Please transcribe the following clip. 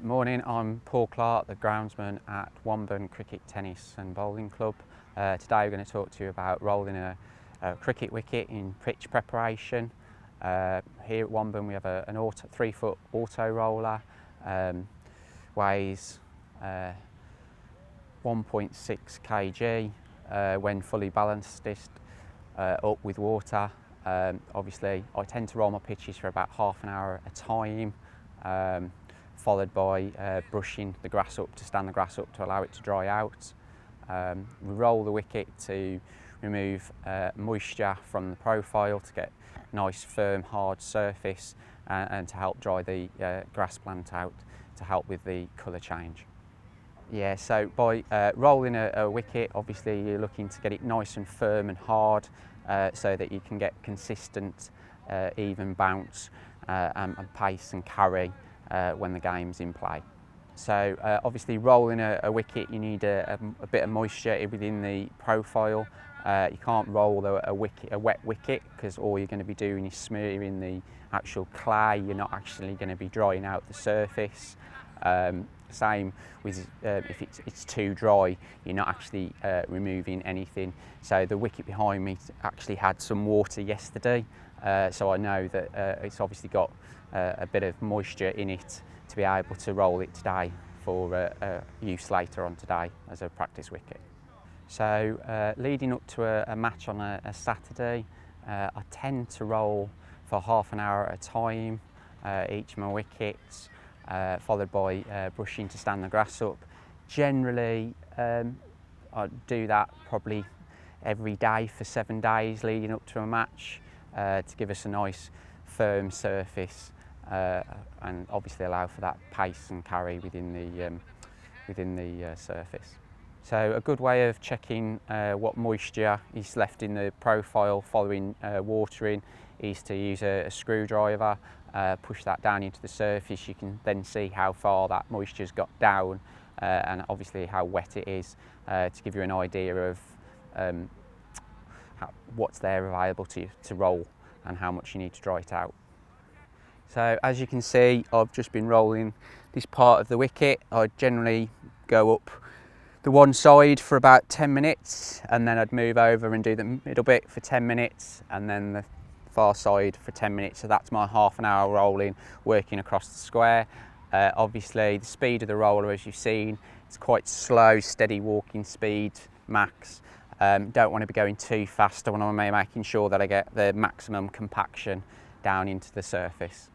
Morning, I'm Paul Clarke, the groundsman at Wombourne Cricket Tennis and Bowling Club. Today we're going to talk to you about rolling a cricket wicket in pitch preparation. Here at Wombourne we have a 3-foot auto roller, weighs 1.6 kg when fully balanced up with water. Obviously I tend to roll my pitches for about half an hour at a time. Followed by brushing the grass up to stand the grass up to allow it to dry out. We roll the wicket to remove moisture from the profile to get nice firm hard surface and to help dry the grass plant out to help with the colour change. Yeah, so by rolling a wicket, obviously you're looking to get it nice and firm and hard so that you can get consistent even bounce and pace and carry when the game's in play. So obviously rolling a wicket, you need a bit of moisture within the profile. You can't roll a wet wicket because all you're going to be doing is smearing the actual clay. You're not actually going to be drying out the surface. Same with if it's too dry, you're not actually removing anything. So the wicket behind me actually had some water yesterday, so I know that it's obviously got a bit of moisture in it to be able to roll it today for use later on today as a practice wicket. So leading up to a match on a Saturday, I tend to roll for half an hour at a time, each of my wickets, followed by brushing to stand the grass up. Generally, I do that probably every day for 7 days leading up to a match to give us a nice firm surface and obviously allow for that pace and carry within the surface. So a good way of checking what moisture is left in the profile following watering is to use a screwdriver, push that down into the surface. You can then see how far that moisture's got down and obviously how wet it is to give you an idea of what's there available to you to roll and how much you need to dry it out. So as you can see, I've just been rolling this part of the wicket. I generally go up the one side for about 10 minutes and then I'd move over and do the middle bit for 10 minutes and then the far side for 10 minutes. So that's my half an hour rolling, working across the square. Obviously the speed of the roller, as you've seen, it's quite slow, steady walking speed, max. Don't want to be going too fast. I want to be making sure that I get the maximum compaction down into the surface.